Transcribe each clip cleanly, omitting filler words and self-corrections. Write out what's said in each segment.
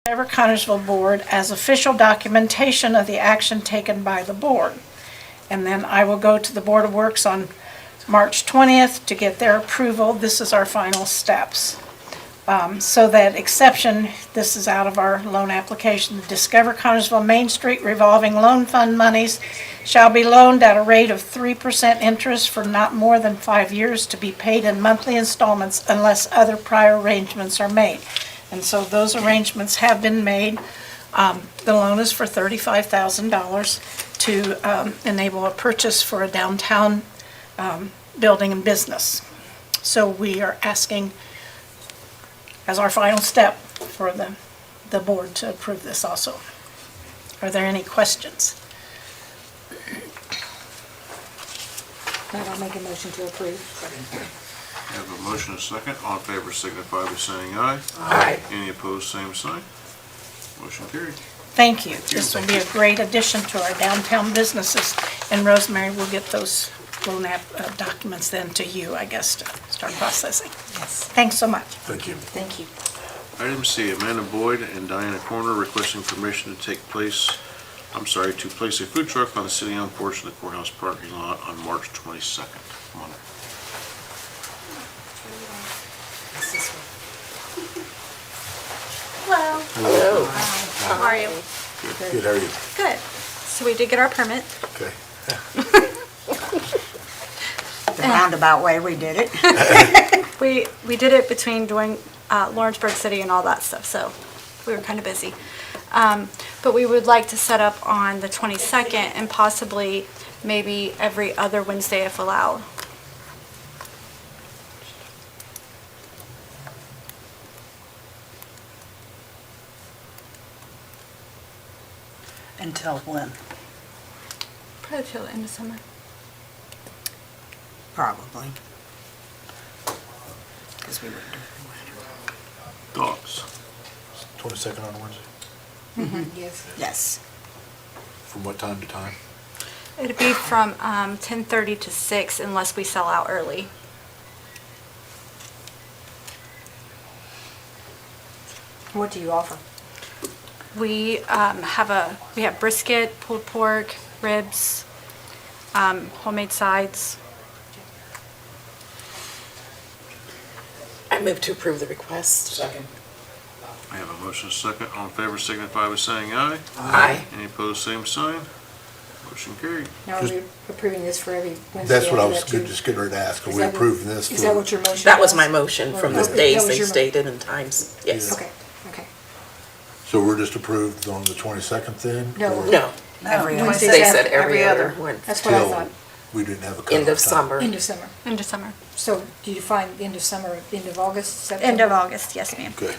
Connersville Board as official documentation of the action taken by the board. And then I will go to the Board of Works on March 20th to get their approval. This is our final steps. So that exception, this is out of our loan application, the Discover Connersville Main Street Revolving Loan Fund monies shall be loaned at a rate of 3% interest for not more than 5 years to be paid in monthly installments unless other prior arrangements are made. And so those arrangements have been made. The loan is for $35,000 to enable a purchase for a downtown building and business. So we are asking as our final step for the board to approve this also. Are there any questions? I'll make a motion to approve. I have a motion and a second. All in favor signify by saying aye. Aye. Any opposed, same sign. Motion carried. Thank you. This will be a great addition to our downtown businesses, and Rosemary will get those loan app documents then to you, I guess, to start processing. Yes. Thanks so much. Thank you. Thank you. Item C, Amanda Boyd and Diana Corner requesting permission to place a food truck on the city-owned portion of the courthouse parking lot on March 22nd. Come on. Hello. Hello. How are you? Good, how are you? Good. So we did get our permit. Okay. The roundabout way we did it. We did it between doing Lawrenceburg City and all that stuff, so we were kind of busy. But we would like to set up on the 22nd and possibly maybe every other Wednesday if allowed. Until when? Probably till the end of summer. Probably. Because we wouldn't do Thoughts? 22nd on Wednesday? it. Yes. Yes. From what time to time? It'd be from 10:30 to 6 unless we sell out early. What do you offer? We have brisket, pulled pork, ribs, homemade sides. I move to approve the request. Second. I have a motion and a second. All in favor signify by saying aye. Aye. Any opposed, same sign. Motion carried. Now, are we approving this for every Wednesday? That's what I after was that, too? just getting ready to ask. Are Is we that what- approving this? Is that what your motion was? That was my motion from the That days was they your mo- stated and times. Yes. Okay, okay. So we're just approved on the 22nd then? No. Or No, Every Wednesday. they Wednesday. said every other one. That's what I Till thought. we didn't have a cutoff End of time. summer. End of summer. End of summer. So do you find the end of summer, end of August, September? End of August, yes ma'am. Okay.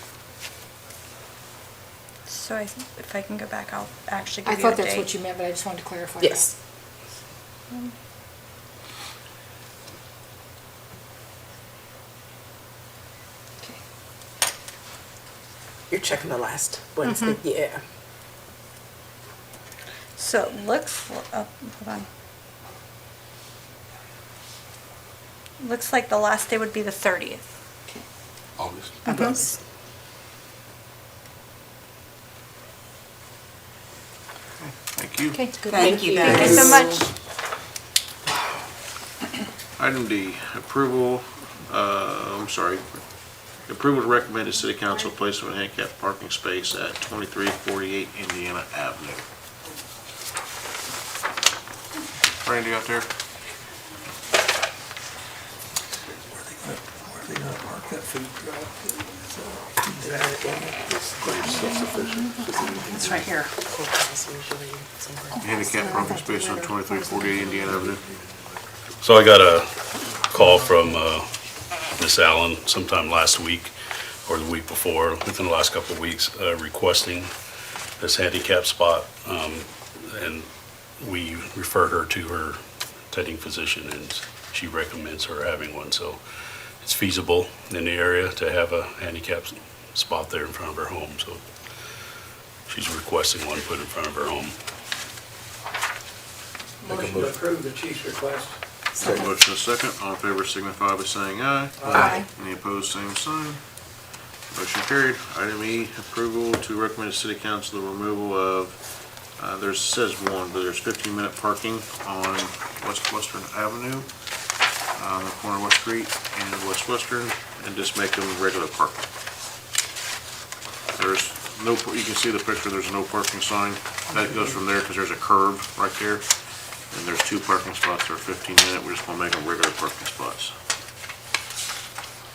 So if I can go back, I'll actually I give you a thought that's date. what you meant, but I just wanted to clarify. Yes. that. Okay. You're checking the last Wednesday. Yeah. So it looks, hold on. Looks like the last day would be the 30th. August. Yes. Thank you. Okay. Thank you, Thank you guys. so much. Item D, approval to recommend to City Council placement of a handicap parking space at 2348 Indiana Avenue. Randy out there? Where are they gonna park that food truck? It's right here. Courthouse usually somewhere. Handicap parking space on 2348 Indiana Avenue. So I got a call from Miss Allen sometime last week or the week before, within the last couple of weeks, requesting this handicap spot. And we referred her to her attending physician, and she recommends her having one. So it's feasible in the area to have a handicap spot there in front of her home. So she's requesting one put in front of her home. Motion to approve the chief's request. Motion is second. All in favor signify by saying aye. Aye. Any opposed, same sign. Motion carried. Item E, approval to recommend to City Council the removal of, says one, but there's 15-minute parking on Western Avenue, on the corner of West Street and West Western, and just make them regular parking. There's no, you can see the picture, there's no parking sign. That goes from there because there's a curb right there. And there's 2 parking spots that are 15-minute. We're just gonna make them regular parking spots.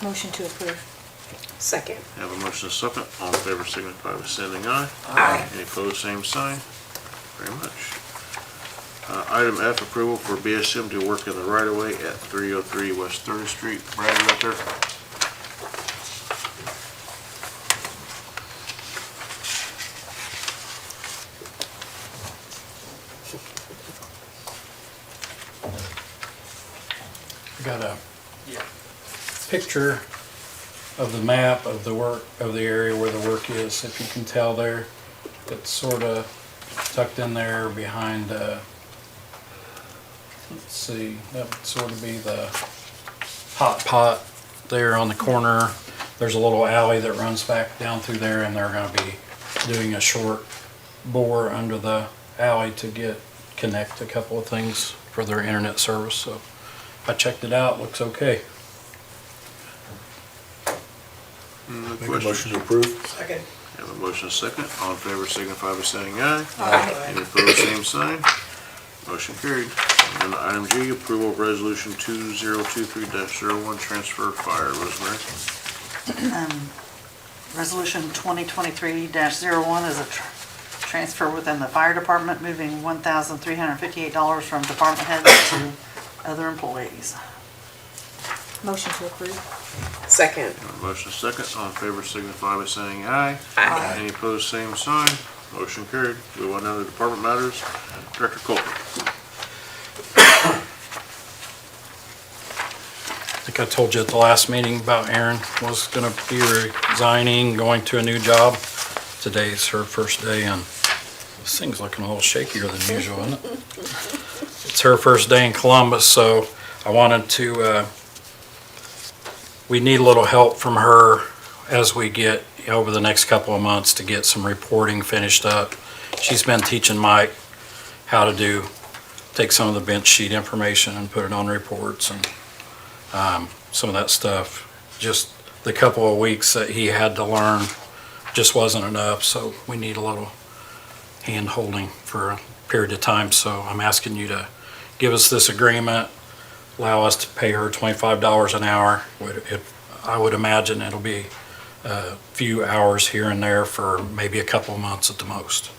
Motion to approve. Second. Have a motion and a second. All in favor signify by saying aye. Aye. Any opposed, same sign. Very much. Item F, approval for BSM to work in the right-of-way at 303 West 3rd Street. Brad, you right there? I got a picture of the map of the work, of the area where the work is, if you can tell there. It's sort of tucked in there behind, let's see, that would sort of be the hot pot there on the corner. There's a little alley that runs back down through there, and they're gonna be doing a short bore under the alley to connect a couple of things for their internet service, so I checked it out, looks okay. Make a motion to approve. Second. Have a motion and a second. All in favor signify by saying aye. Aye. Any opposed, same sign. Motion carried. And item G, approval of resolution 2023-01, transfer of fire. Rosemary? Resolution 2023-01 is a transfer within the fire department, moving $1,358 from department heads to other employees. Motion to approve. Second. Have a motion and a second. All in favor signify by saying aye. Aye. Any opposed, same sign. Motion carried. We want another department matters. Director Colton. I think I told you at the last meeting about Erin was gonna be resigning, going to a new job. Today's her first day, and this thing's looking a little shakier than usual, isn't it? It's her first day in Columbus, so I wanted to, we need a little help from her as we get over the next couple of months to get some reporting finished up. She's been teaching Mike how to take some of the bench sheet information and put it on reports, and some of that stuff. Just the couple of weeks that he had to learn just wasn't enough, so we need a little hand holding for a period of time. So I'm asking you to give us this agreement, allow us to pay her $25 an hour. I would imagine it'll be a few hours here and there for maybe a couple of months at the most.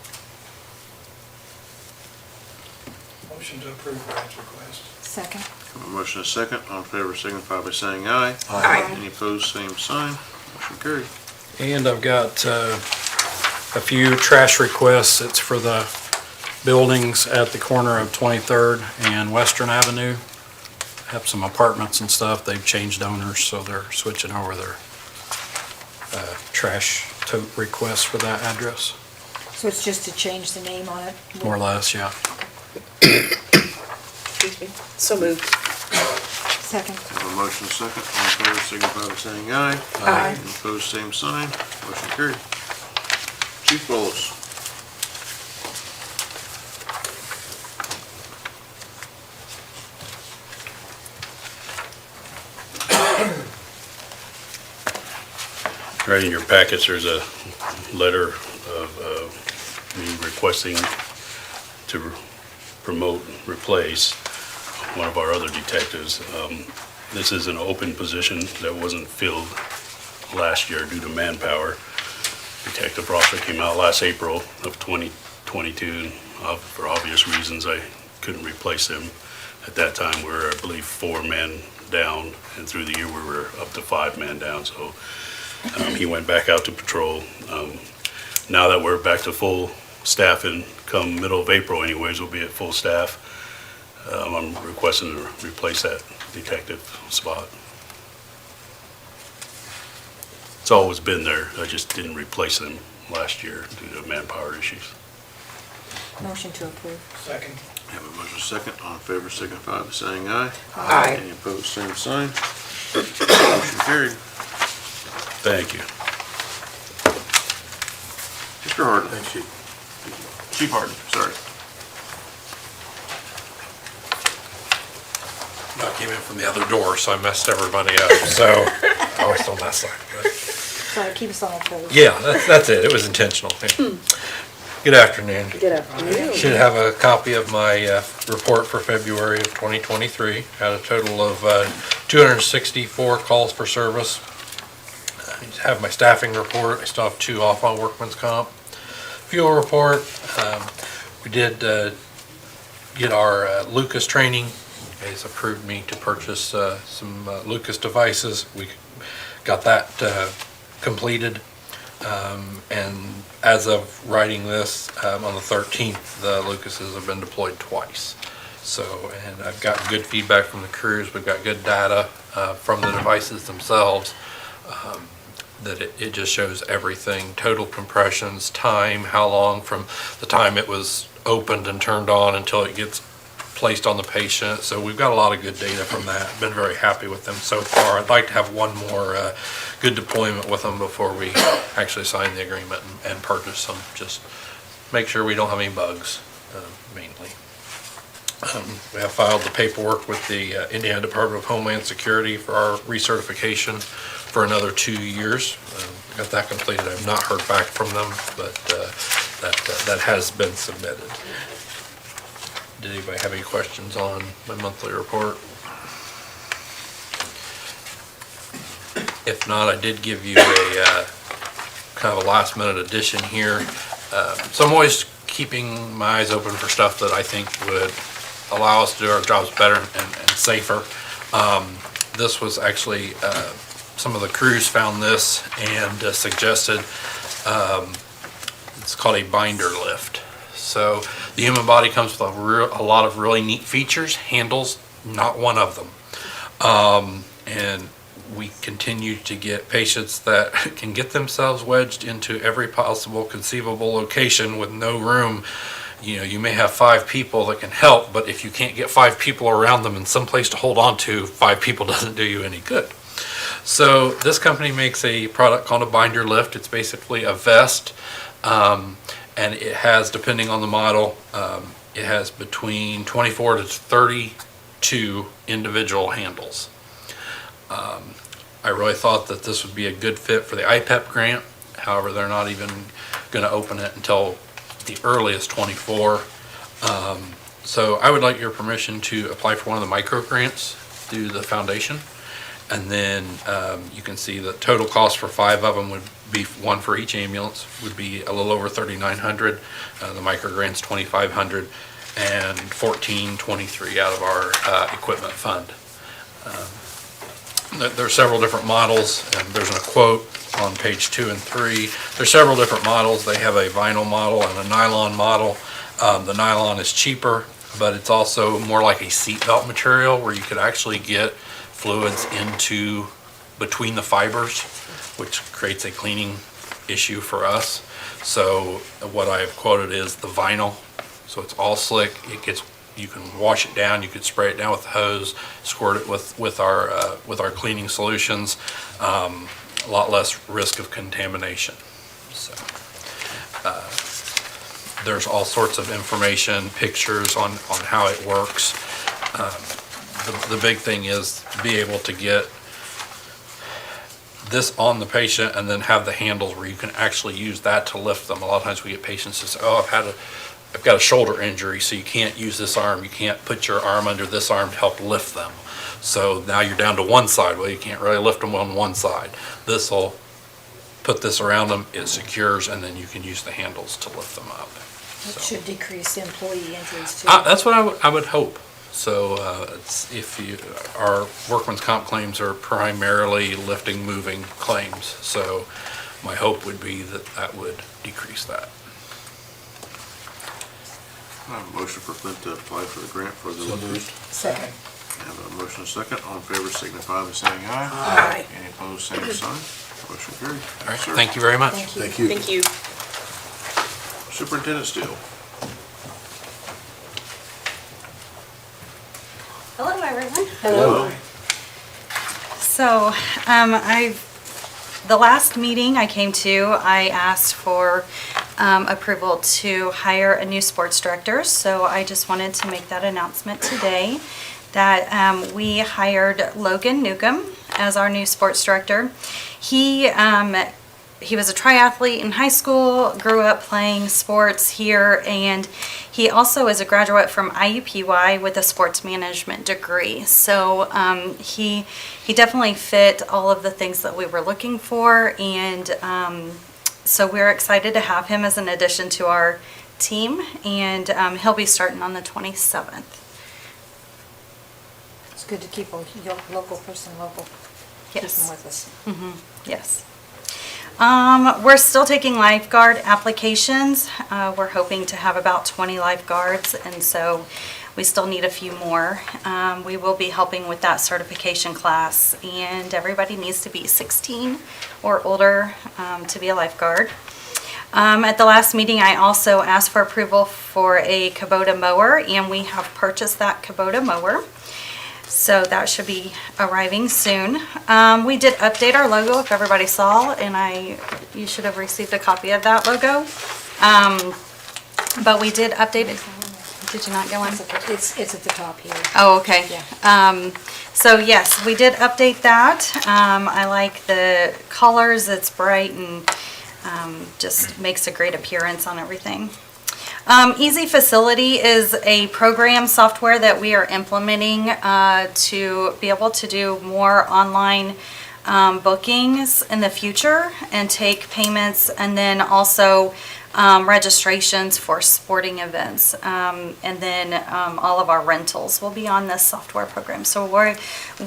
Motion to approve Brad's request. Second. Have a motion and a second. All in favor signify by saying aye. Aye. Any opposed, same sign. Motion carried. And I've got a few trash requests. It's for the buildings at the corner of 23rd and Western Avenue. Have some apartments and stuff. They've changed owners, so they're switching over their trash tote requests for that address. So it's just to change the name on it? More or less, yeah. Excuse me. So moved. Second. Have a motion and a second. All in favor signify by saying aye. Aye. Any opposed, same sign. Motion carried. Chief Bolus. Right in your packets, there's a letter of me requesting to promote, replace one of our other detectives. This is an open position that wasn't filled last year due to manpower. Detective Rosser came out last April of 2022. For obvious reasons, I couldn't replace him. At that time, we were, I believe, 4 men down, and through the year, we were up to 5 men down. So he went back out to patrol. Now that we're back to full staff, and come middle of April anyways, we'll be at full staff. I'm requesting to replace that detective spot. It's always been there. I just didn't replace them last year due to manpower issues. Motion to approve. Second. Have a motion and a second. All in favor signify by saying aye. Aye. Any opposed, same sign. Motion carried. Thank you. Mr. Harden? Thanks, Chief. Chief Harden, sorry. I came in from the other door, so I messed everybody up, so I always don't mess up. But Sorry, keep us on our toes. yeah, that's it. It was intentional. Yeah. Good afternoon. Good afternoon. Should have a copy of my report for February of 2023. Had a total of 264 calls for service. I have my staffing report. I still have 2 off on workman's comp. Fuel report. We did get our Lucas training. You guys approved me to purchase some Lucas devices. We got that completed. And as of writing this, on the 13th, the Lucases have been deployed twice. So, and I've gotten good feedback from the crews. We've got good data from the devices themselves. That it just shows everything, total compressions, time, how long from the time it was opened and turned on until it gets placed on the patient. So we've got a lot of good data from that. Been very happy with them so far. I'd like to have one more good deployment with them before we actually sign the agreement and purchase them. Just make sure we don't have any bugs, mainly. We have filed the paperwork with the Indiana Department of Homeland Security for our recertification for another 2 years. Got that completed. I've not heard back from them, but that has been submitted. Did anybody have any questions on my monthly report? If not, I did give you a kind of a last minute addition here. So I'm always keeping my eyes open for stuff that I think would allow us to do our jobs better and safer. This was actually, some of the crews found this and suggested, it's called a binder lift. So the human body comes with a lot of really neat features. Handles, not one of them. And we continue to get patients that can get themselves wedged into every possible conceivable location with no room. You know, you may have 5 people that can help, but if you can't get 5 people around them and some place to hold on to, 5 people doesn't do you any good. So this company makes a product called a binder lift. It's basically a vest, and it has, depending on the model, it has between 24 to 32 individual handles. I really thought that this would be a good fit for the IPEP grant. However, they're not even going to open it until the earliest 24. So I would like your permission to apply for one of the micro grants through the foundation. And then you can see the total cost for 5 of them would be, one for each ambulance, would be a little over $3,900. The micro grant's $2,500, and $1,423 out of our equipment fund. There are several different models, and there's a quote on page 2 and 3. There's several different models. They have a vinyl model and a nylon model. The nylon is cheaper, but it's also more like a seatbelt material where you could actually get fluids into between the fibers, which creates a cleaning issue for us. So what I have quoted is the vinyl. So it's all slick. It gets, you can wash it down. You could spray it down with the hose, squirt it with our cleaning solutions. A lot less risk of contamination. So there's all sorts of information, pictures on how it works. The big thing is to be able to get this on the patient and then have the handles where you can actually use that to lift them. A lot of times we get patients that say, oh, I've got a shoulder injury, so you can't use this arm. You can't put your arm under this arm to help lift them. So now you're down to one side. Well, you can't really lift them on one side. This will put this around them, it secures, and then you can use the handles to lift them up. It should decrease employee injuries too. That's what I would hope. So our workman's comp claims are primarily lifting, moving claims. So my hope would be that would decrease that. I have a motion for Clint to apply for the grant for the lifters. Second. I have a motion and a second. All in favor signify by saying aye. Aye. Any opposed, same sign. Motion carried. All right, Sir. thank you very much. Thank you. Thank you. Thank you. Superintendent Steele. Hello, everyone. Hello. So, the last meeting I came to, I asked for approval to hire a new sports director. So I just wanted to make that announcement today that we hired Logan Newcomb as our new sports director. He was a triathlete in high school, grew up playing sports here, and he also is a graduate from IUPUI with a sports management degree. So he definitely fit all of the things that we were looking for, and so we're excited to have him as an addition to our team, and he'll be starting on the 27th. It's good to keep a local person local. Keep Yes. them with us. Yes. We're still taking lifeguard applications. We're hoping to have about 20 lifeguards, and so we still need a few more. We will be helping with that certification class, and everybody needs to be 16 or older to be a lifeguard. At the last meeting, I also asked for approval for a Kubota mower, and we have purchased that Kubota mower. So that should be arriving soon. We did update our logo, if everybody saw, and you should have received a copy of that logo. But we did update it. Did you not get one? It's at the top here. Oh, okay. Yeah. So yes, we did update that. I like the colors. It's bright and just makes a great appearance on everything. Easy Facility is a program software that we are implementing to be able to do more online bookings in the future and take payments, and then also registrations for sporting events. And then all of our rentals will be on this software program. So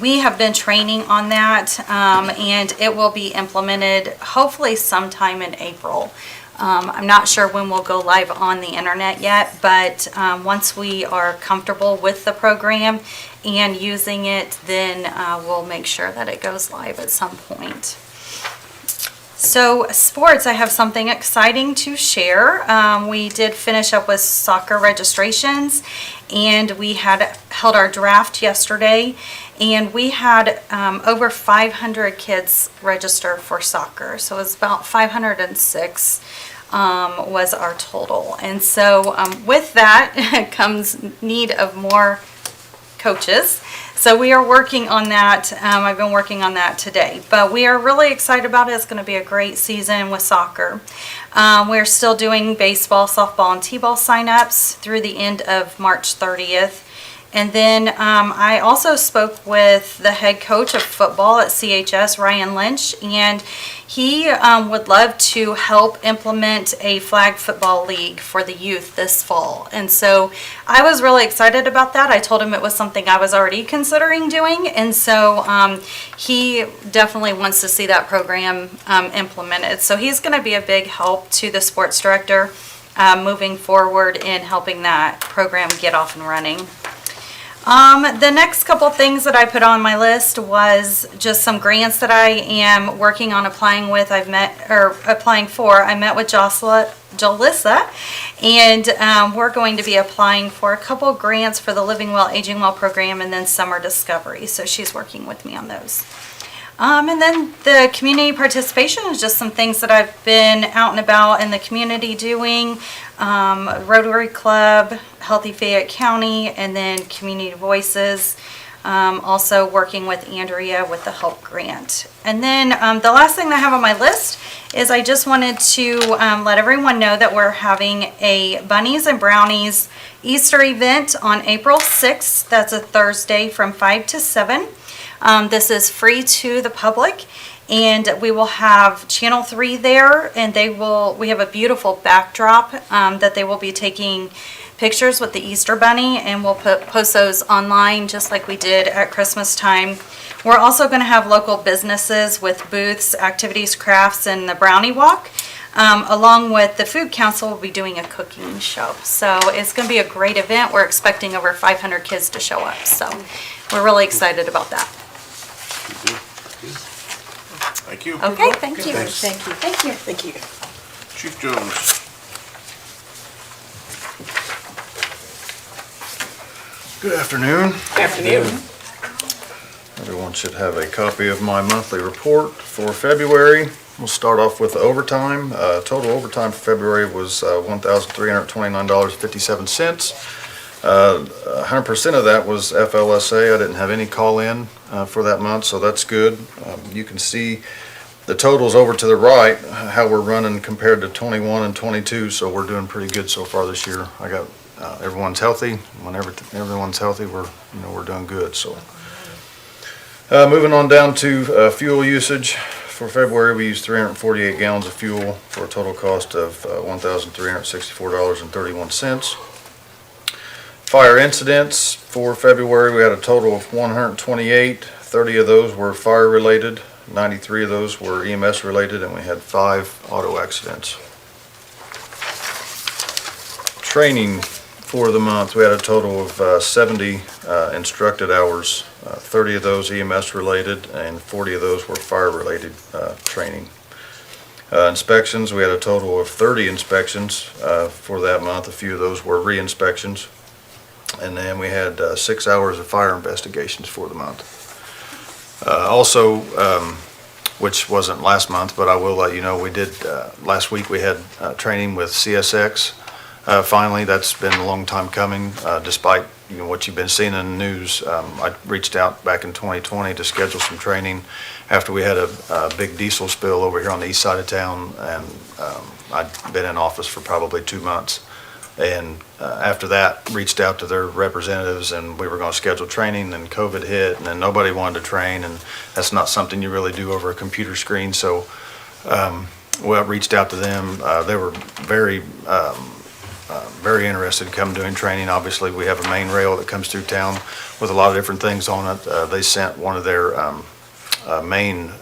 we have been training on that, and it will be implemented hopefully sometime in April. I'm not sure when we'll go live on the internet yet, but once we are comfortable with the program and using it, then we'll make sure that it goes live at some point. So sports, I have something exciting to share. We did finish up with soccer registrations, and we had held our draft yesterday, and we had over 500 kids register for soccer. So it's about 506 was our total. And so with that comes need of more coaches. So we are working on that. I've been working on that today, but we are really excited about it. It's going to be a great season with soccer. We're still doing baseball, softball, and t-ball signups through the end of March 30th. And then I also spoke with the head coach of football at CHS, Ryan Lynch, and he would love to help implement a flag football league for the youth this fall. And so I was really excited about that. I told him it was something I was already considering doing, and so he definitely wants to see that program implemented. So he's going to be a big help to the sports director moving forward in helping that program get off and running. The next couple things that I put on my list was just some grants that I am working on applying with. I met with Jalissa, and we're going to be applying for a couple grants for the Living Well, Aging Well program, and then Summer Discovery. So she's working with me on those. And then the community participation is just some things that I've been out and about in the community doing. Rotary Club, Healthy Fayette County, and then Community Voices. Also working with Andrea with the HELP grant. And then the last thing that I have on my list is I just wanted to let everyone know that we're having a Bunnies and Brownies Easter event on April 6th. That's a Thursday from 5 to 7. This is free to the public, and we will have Channel 3 there, and we have a beautiful backdrop that they will be taking pictures with the Easter Bunny, and we'll post those online just like we did at Christmas time. We're also going to have local businesses with booths, activities, crafts, and the Brownie Walk. Along with the Food Council, we'll be doing a cooking show. So it's going to be a great event. We're expecting over 500 kids to show up, so we're really excited about that. Thank you. Okay, thank you. Thanks. Thank you. Thank you. Thank you. Chief Jones. Good afternoon, Afternoon. everyone. Everyone should have a copy of my monthly report for February. We'll start off with the overtime. Total overtime for February was $1,329.57. 100% of that was FLSA. I didn't have any call-in for that month, so that's good. You can see the totals over to the right, how we're running compared to 21 and 22, so we're doing pretty good so far this year. I got everyone's healthy. Whenever everyone's healthy, we're doing good. So moving on down to fuel usage. For February, we used 348 gallons of fuel for a total cost of $1,364.31. Fire incidents for February, we had a total of 128. 30 of those were fire related, 93 of those were EMS related, and we had 5 auto accidents. Training for the month, we had a total of 70 instructed hours. 30 of those EMS related and 40 of those were fire related training. Inspections, we had a total of 30 inspections for that month. A few of those were re-inspections. And then we had 6 hours of fire investigations for the month. Also, which wasn't last month, but I will let you know, we did, last week we had training with CSX. Finally, that's been a long time coming, despite what you've been seeing in the news. I reached out back in 2020 to schedule some training after we had a big diesel spill over here on the east side of town, and I'd been in office for probably 2 months. And after that, reached out to their representatives, and we were going to schedule training, and COVID hit, and then nobody wanted to train, and that's not something you really do over a computer screen. So we reached out to them. They were very interested in coming doing training. Obviously, we have a main rail that comes through town with a lot of different things on it. They sent one of their main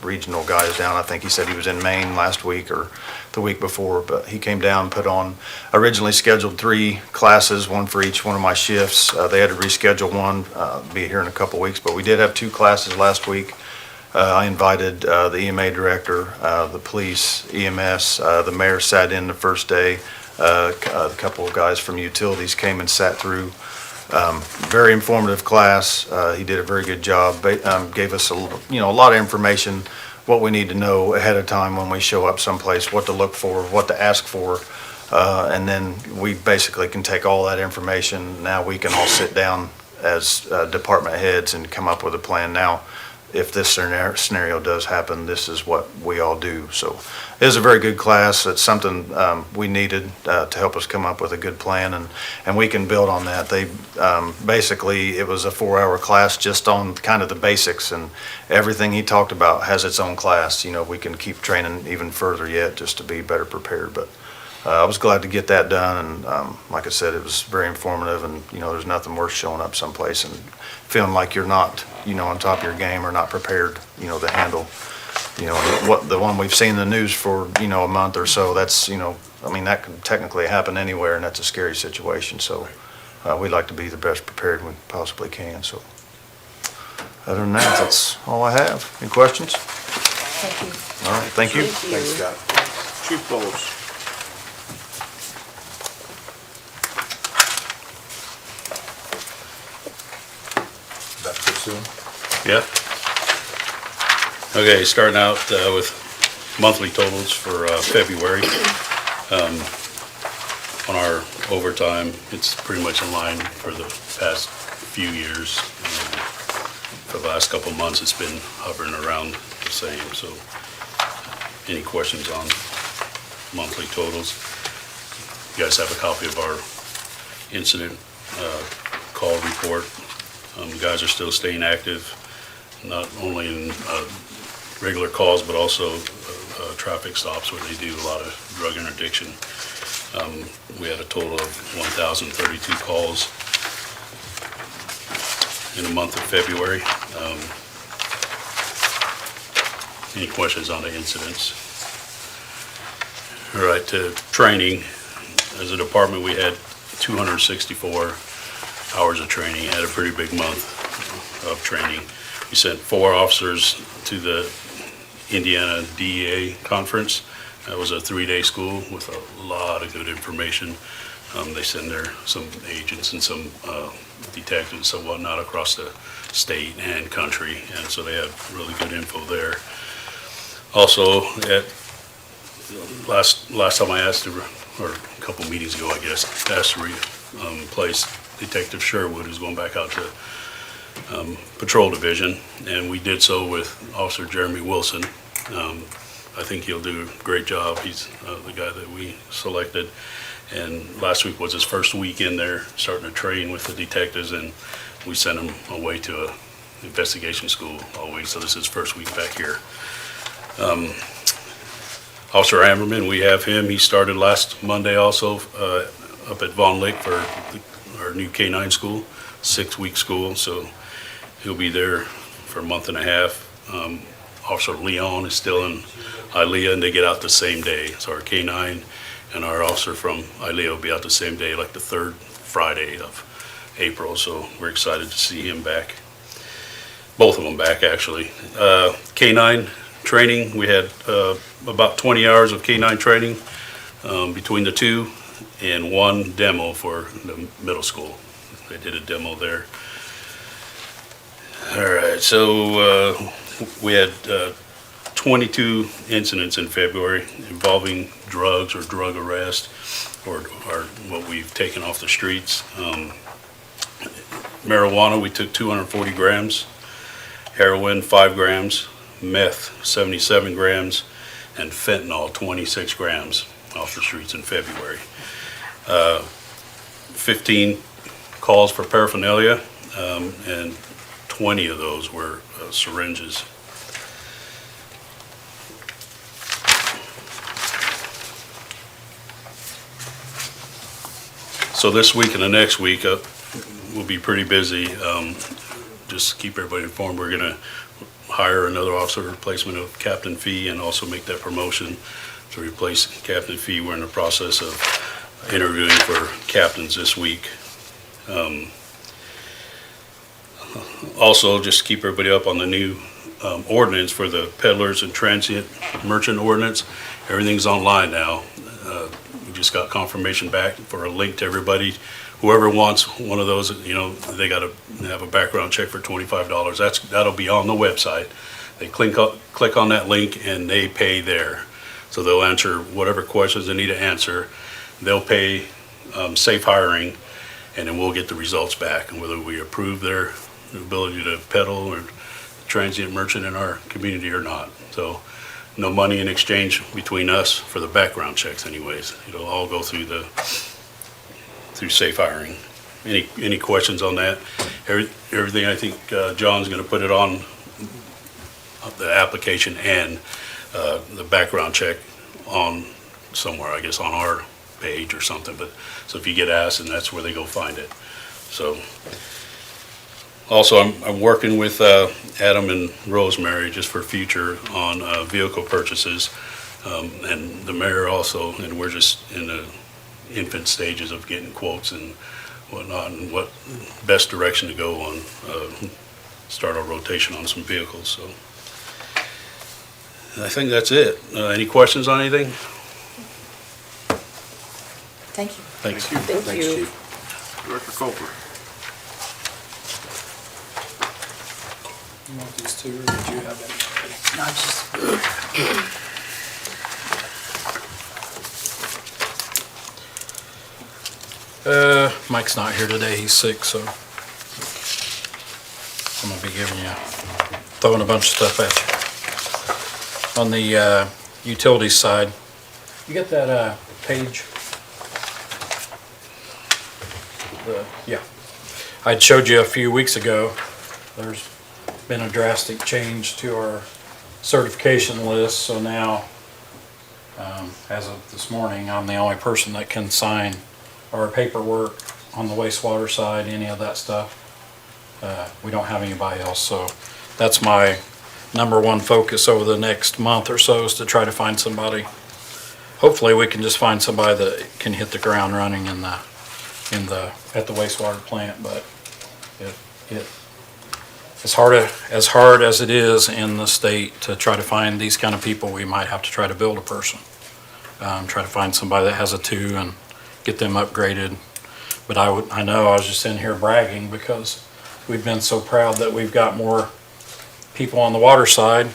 regional guys down. I think he said he was in Maine last week or the week before, but he came down and put on, originally scheduled 3 classes, one for each one of my shifts. They had to reschedule one, be here in a couple weeks, but we did have 2 classes last week. I invited the EMA director, the police, EMS, the mayor sat in the first day. A couple of guys from utilities came and sat through. Very informative class. He did a very good job. Gave us a lot of information, what we need to know ahead of time when we show up someplace, what to look for, what to ask for, and then we basically can take all that information. Now we can all sit down as department heads and come up with a plan. Now, if this scenario does happen, this is what we all do. So it was a very good class. It's something we needed to help us come up with a good plan, and we can build on that. They basically, it was a 4-hour class just on kind of the basics, and everything he talked about has its own class. We can keep training even further yet just to be better prepared. But I was glad to get that done, and like I said, it was very informative, and there's nothing worse showing up someplace and feeling like you're not on top of your game or not prepared to handle what the one we've seen in the news for a month or so. That's that could technically happen anywhere, and that's a scary situation. So we'd like to be the best prepared we possibly can. So other than that, that's all I have. Any questions? Thank you. All right, thank you. Thanks, Scott. Chief Bowles. That's too soon. Yeah. Okay, starting out with monthly totals for February. On our overtime, it's pretty much in line for the past few years. For the last couple of months, it's been hovering around the same. So any questions on monthly totals? You guys have a copy of our incident call report. Guys are still staying active, not only in regular calls, but also traffic stops where they do a lot of drug interdiction. We had a total of 1,032 calls in the month of February. Any questions on the incidents? All right, to training. As a department, we had 264 hours of training. Had a pretty big month of training. We sent 4 officers to the Indiana DEA conference. That was a 3-day school with a lot of good information. They send some agents and some detectives and whatnot across the state and country, and so they have really good info there. Also, last time I asked, or a couple meetings ago, I guess, asked to replace Detective Sherwood, who's going back out to Patrol Division, and we did so with Officer Jeremy Wilson. I think he'll do a great job. He's the guy that we selected, and last week was his first week in there, starting to train with the detectives, and we sent him away to a investigation school always, so this is his first week back here. Officer Amberman, we have him. He started last Monday also up at Vaughn Lake for our new K-9 school, 6-week school, so he'll be there for a month and a half. Officer Leon is still in Ilea, and they get out the same day. So our K-9 and our officer from Ilea will be out the same day, like the third Friday of April, so we're excited to see him back. Both of them back, actually. K-9 training, we had about 20 hours of K-9 training between the two, and one demo for the middle school. They did a demo there. All right, so we had 22 incidents in February involving drugs or drug arrest, or what we've taken off the streets. Marijuana, we took 240 grams, heroin 5 grams, meth 77 grams, and fentanyl 26 grams off the streets in February. 15 calls for paraphernalia, and 20 of those were syringes. So this week and the next week we'll be pretty busy. Just keep everybody informed. We're going to hire another officer replacement of Captain Fee, and also make that promotion to replace Captain Fee. We're in the process of interviewing for captains this week. Also, just keep everybody up on the new ordinance for the peddlers and transient merchant ordinance. Everything's online now. We just got confirmation back for a link to everybody. Whoever wants one of those, they got to have a background check for $25. That'll be on the website. They click on that link and they pay there. So they'll answer whatever questions they need to answer. They'll pay safe hiring, and then we'll get the results back, and whether we approve their ability to peddle or transient merchant in our community or not. So no money in exchange between us for the background checks anyways. It'll all go through safe hiring. Any questions on that? Everything, I think John's going to put it on the application and the background check on somewhere, I guess on our page or something. But so if you get asked, and that's where they go find it. So also I'm working with Adam and Rosemary just for future on vehicle purchases, and the mayor also, and we're just in the infant stages of getting quotes and whatnot, and what best direction to go on, start our rotation on some vehicles. So I think that's it. Any questions on anything? Thank you. Thanks. Thank you. Director Colbert. You want these two, or did you have any? No, just, Mike's not here today, he's sick, so I'm gonna be throwing a bunch of stuff at you. On the utilities side, you got that page? Yeah. I'd showed you a few weeks ago, there's been a drastic change to our certification list, so now, as of this morning, I'm the only person that can sign our paperwork on the wastewater side, any of that stuff. We don't have anybody else, so that's my number one focus over the next month or so, is to try to find somebody. Hopefully we can just find somebody that can hit the ground running at the wastewater plant, but as hard as it is in the state to try to find these kind of people, we might have to try to build a person. Try to find somebody that has a 2 and get them upgraded. But I know I was just in here bragging because we've been so proud that we've got more people on the water side.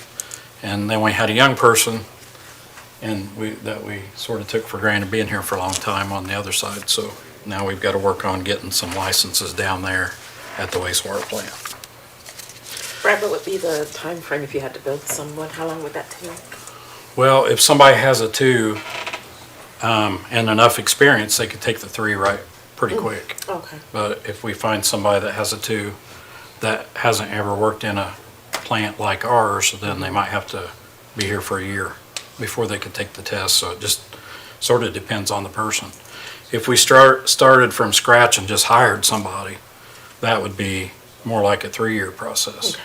And then we had a young person and that we sort of took for granted being here for a long time on the other side. So now we've got to work on getting some licenses down there at the wastewater plant. Brad, what would be the time frame if you had to build someone? How long would that take? Well, if somebody has a 2 and enough experience, they could take the 3 right pretty quick. Okay. But if we find somebody that has a 2 that hasn't ever worked in a plant like ours, then they might have to be here for a year before they could take the test. So it just sort of depends on the person. If we started from scratch and just hired somebody, that would be more like a 3-year process. Okay.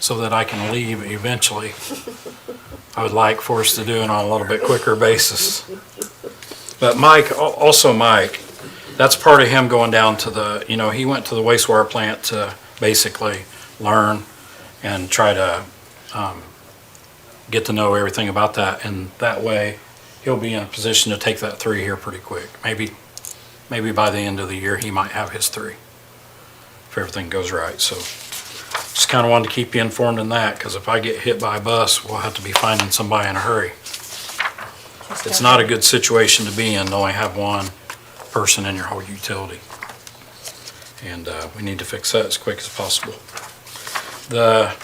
So that I can leave eventually. I would like for us to do it on a little bit quicker basis. But Mike, that's part of him going down to he went to the wastewater plant to basically learn and try to get to know everything about that. And that way, he'll be in a position to take that 3 here pretty quick. Maybe by the end of the year, he might have his 3, if everything goes right. So just kind of wanted to keep you informed on that, because if I get hit by a bus, we'll have to be finding somebody in a hurry. It's not a good situation to be in, to only have one person in your whole utility. And we need to fix that as quick as possible. The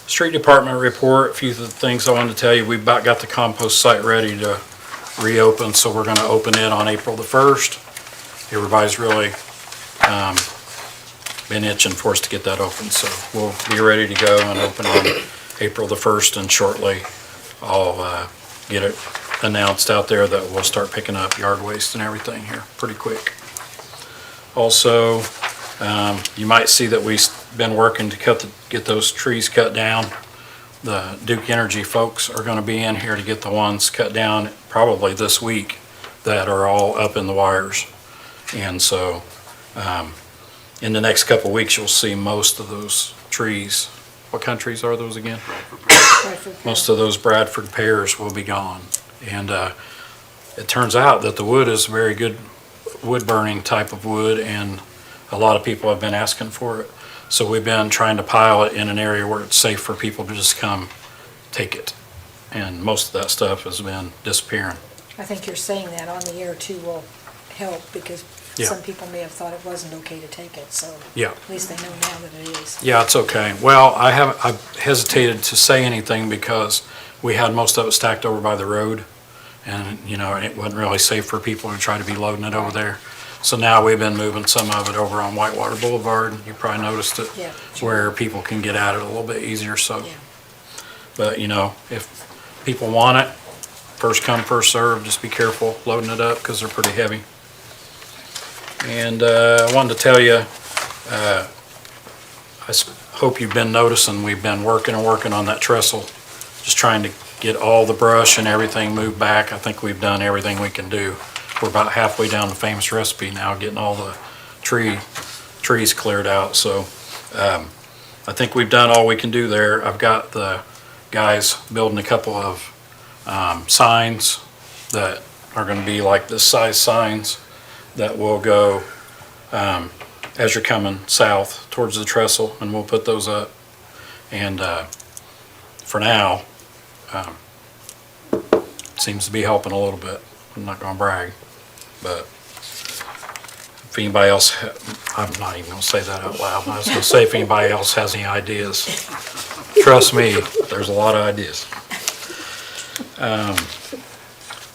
street department report, a few of the things I wanted to tell you. We've about got the compost site ready to reopen, so we're going to open it on April the 1st. Everybody's really been itching for us to get that open, so we'll be ready to go and open on April the 1st, and shortly I'll get it announced out there that we'll start picking up yard waste and everything here pretty quick. Also, you might see that we've been working to get those trees cut down. The Duke Energy folks are going to be in here to get the ones cut down probably this week that are all up in the wires. And so in the next couple of weeks, you'll see most of those trees. What kind of trees are those again? Most of those Bradford pears will be gone. And it turns out that the wood is very good wood burning type of wood, and a lot of people have been asking for it. So we've been trying to pile it in an area where it's safe for people to just come take it. And most of that stuff has been disappearing. I think you're saying that on the air too will help, because Yeah. some people may have thought it wasn't okay to take it, so Yeah. at least they know now that it is. Yeah, it's okay. Well, I hesitated to say anything because we had most of it stacked over by the road, and it wasn't really safe for people to try to be loading it over there. So now we've been moving some of it over on Whitewater Boulevard. You probably noticed it, Yeah. where people can get at it a little bit easier. So, Yeah. but if people want it, first come, first serve. Just be careful loading it up because they're pretty heavy. And I wanted to tell you, hope you've been noticing we've been working on that trestle, just trying to get all the brush and everything moved back. I think we've done everything we can do. We're about halfway down the famous recipe now, getting all the trees cleared out. So I think we've done all we can do there. I've got the guys building a couple of signs that are going to be like this size signs that will go as you're coming south towards the trestle, and we'll put those up. And for now, seems to be helping a little bit. I'm not going to brag, but if anybody else, I'm not even going to say that out loud. I was going to say if anybody else has any ideas, trust me, there's a lot of ideas.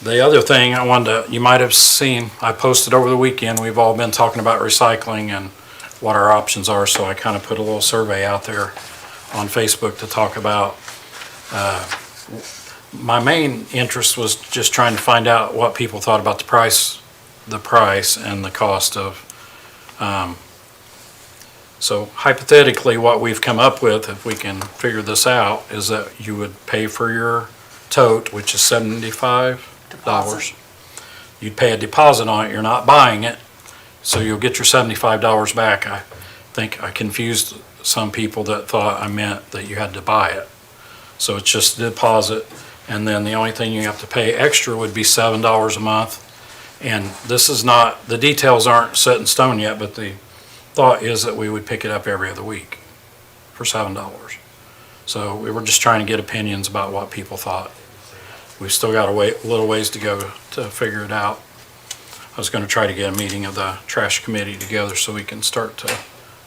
The other thing I wanted to, you might have seen, I posted over the weekend, we've all been talking about recycling and what our options are, so I kind of put a little survey out there on Facebook to talk about. My main interest was just trying to find out what people thought about the price and the cost of. So hypothetically, what we've come up with, if we can figure this out, is that you would pay for your tote, which is $75. Deposit. You'd pay a deposit on it. You're not buying it, so you'll get your $75 back. I think I confused some people that thought I meant that you had to buy it. So it's just a deposit, and then the only thing you have to pay extra would be $7 a month, And this is not, the details aren't set in stone yet, but the thought is that we would pick it up every other week for $7. So we were just trying to get opinions about what people thought. We've still got a little ways to go to figure it out. I was going to try to get a meeting of the trash committee together so we can start to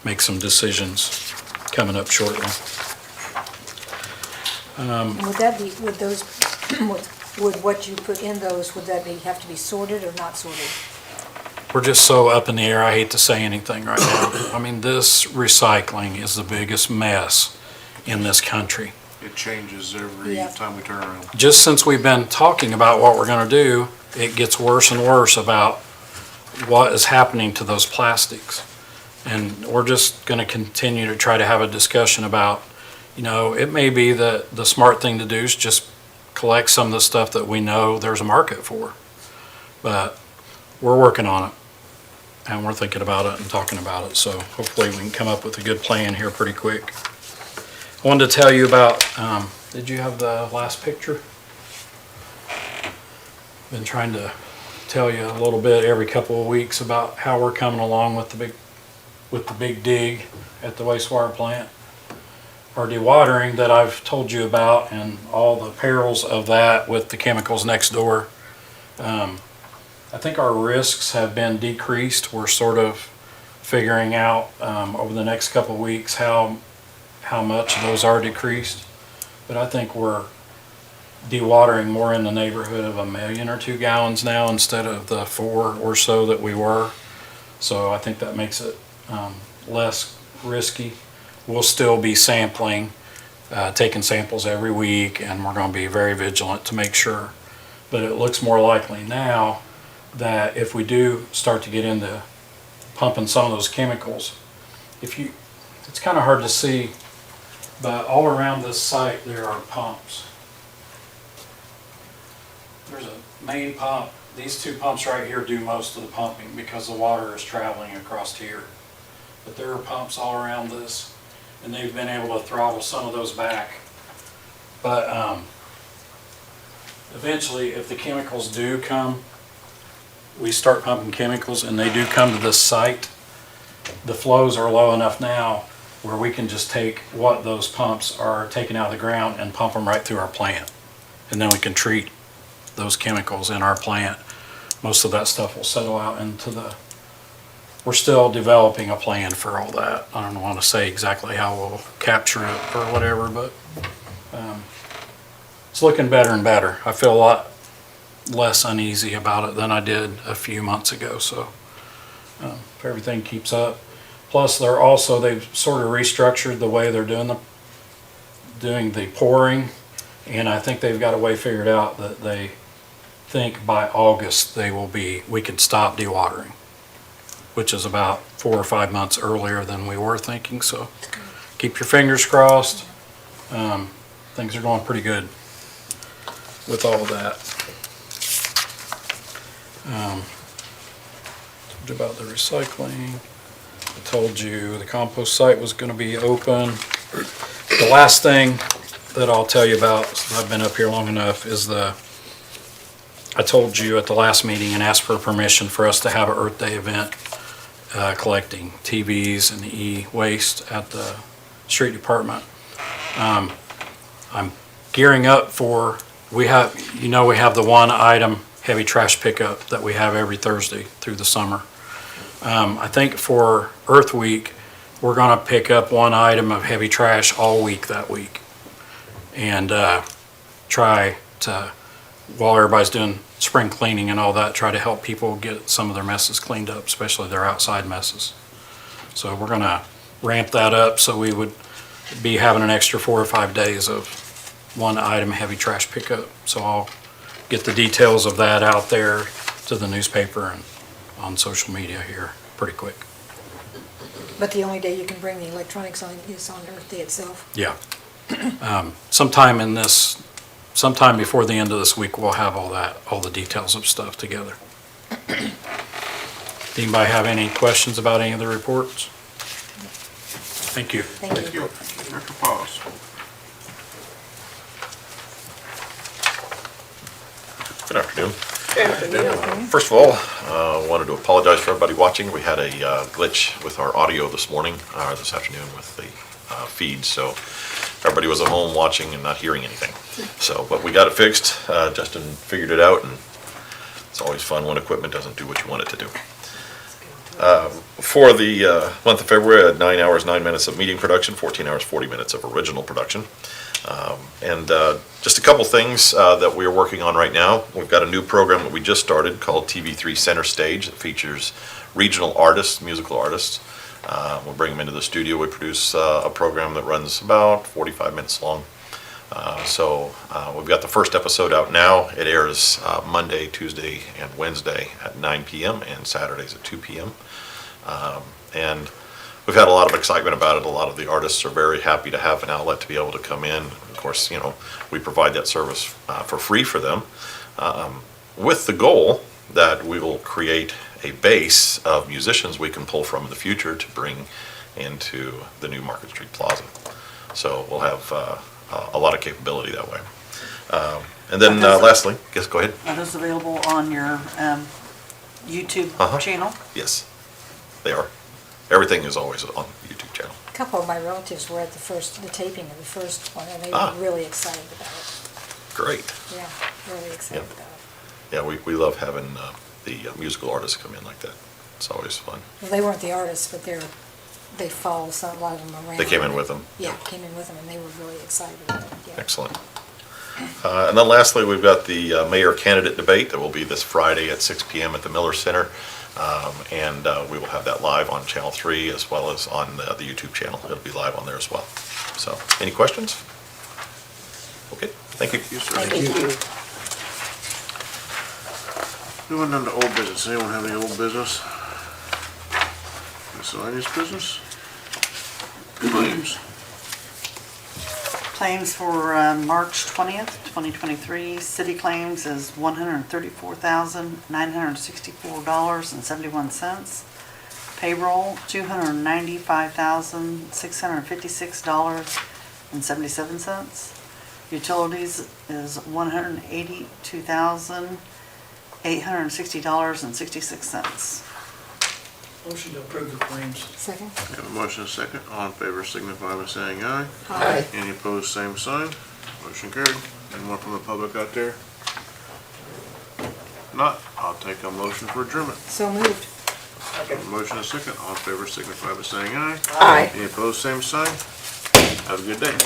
make some decisions coming up shortly. Would that be, would those, would what you put in those, would that be, have to be sorted or not sorted? We're just so up in the air, I hate to say anything right now. I mean, this recycling is the biggest mess in this country. It changes every Yeah. time we turn around. Just since we've been talking about what we're gonna do, it gets worse and worse about what is happening to those plastics. And we're just gonna continue to try to have a discussion about, you know, it may be that the smart thing to do is just collect some of the stuff that we know there's a market for. But we're working on it, and we're thinking about it and talking about it, so hopefully we can come up with a good plan here pretty quick. I wanted to tell you about, did you have the last picture? Been trying to tell you a little bit every couple of weeks about how we're coming along with the big dig at the wastewater plant. Our dewatering that I've told you about and all the perils of that with the chemicals next door. I think our risks have been decreased. We're sort of figuring out over the next couple of weeks how much those are decreased. But I think we're dewatering more in the neighborhood of 1 million or 2 gallons now instead of the 4 or so that we were. So I think that makes it less risky. We'll still be sampling, taking samples every week, and we're going to be very vigilant to make sure. But it looks more likely now that if we do start to get into pumping some of those chemicals, it's kind of hard to see, but all around this site there are pumps. There's a main pump. These 2 pumps right here do most of the pumping because the water is traveling across here. But there are pumps all around this, and they've been able to throttle some of those back. But eventually, if the chemicals do come, we start pumping chemicals and they do come to this site, the flows are low enough now where we can just take what those pumps are taking out of the ground and pump them right through our plant. And then we can treat those chemicals in our plant. Most of that stuff will settle out into we're still developing a plan for all that. I don't want to say exactly how we'll capture it or whatever, but it's looking better and better. I feel a lot less uneasy about it than I did a few months ago, so if everything keeps up. Plus, they've sort of restructured the way they're doing the pouring, and I think they've got a way figured out that they think by August we can stop dewatering, which is about 4 or 5 months earlier than we were thinking, so keep your fingers crossed. Things are going pretty good with all of that. Told you about the recycling. I told you the compost site was going to be open. The last thing that I'll tell you about, I've been up here long enough, is I told you at the last meeting and asked for permission for us to have an Earth Day event collecting TVs and e-waste at the street department. I'm gearing up for, we have the one item heavy trash pickup that we have every Thursday through the summer. I think for Earth Week, we're going to pick up one item of heavy trash all week that week. And try to, while everybody's doing spring cleaning and all that, try to help people get some of their messes cleaned up, especially their outside messes. So we're going to ramp that up so we would be having an extra 4 or 5 days of one item heavy trash pickup. So I'll get the details of that out there to the newspaper and on social media here pretty quick. But the only day you can bring the electronics on is on Earth Day itself. Yeah. Sometime before the end of this week, we'll have all the details of stuff together. Anybody have any questions about any of the reports? Thank you. Thank you. Director Pause. Good afternoon. First of all, I wanted to apologize for everybody watching. We had a glitch with our audio this afternoon with the feed, so everybody was at home watching and not hearing anything. So, but we got it fixed. Justin figured it out, and it's always fun when equipment doesn't do what you want it to do. For the month of February, I had 9 hours, 9 minutes of meeting production, 14 hours, 40 minutes of original production. And just a couple things that we are working on right now. We've got a new program that we just started called TV3 Center Stage that features regional artists, musical artists. We'll bring them into the studio. We produce a program that runs about 45 minutes long. So we've got the first episode out now. It airs Monday, Tuesday, and Wednesday at 9 p.m. and Saturdays at 2 p.m. And we've had a lot of excitement about it. A lot of the artists are very happy to have an outlet to be able to come in. Of course, you know, we provide that service for free for them, with the goal that we will create a base of musicians we can pull from in the future to bring into the new Market Street Plaza. So we'll have a lot of capability that way. And then lastly, yes, go ahead. Are those available on your YouTube channel? Yes, they are. Everything is always on the YouTube channel. A couple of my relatives were at the taping of the first one, and they were really excited about it. Great. Yeah, really excited about it. Yeah, we love having the musical artists come in like that. It's always fun. Well, they weren't the artists, but they follow a lot of them around. They came in with them. Yeah, came in with them, and they were really excited about it. Yeah. Excellent. And then lastly, we've got the mayor candidate debate that will be this Friday at 6 p.m. at the Miller Center. And we will have that live on Channel 3 as well as on the YouTube channel. It'll be live on there as well. So, any questions? Okay, thank you. Thank you, sir. Thank you. Moving on to old business. Anyone have any old business? Miscellaneous business? Claims? Claims for March 20th, 2023, city claims is $134,964.71. Payroll, $295,656.77. Utilities is $182,860.66. Motion to approve the claims. Second? We have a motion and a second. All in favor signify by saying aye. Aye. Any opposed, same sign. Motion carried. Any more from the public out there? Not, I'll take a motion for adjournment. So moved. A motion and a second. All in favor signify by saying aye. Aye. Any opposed, same sign. Have a good day.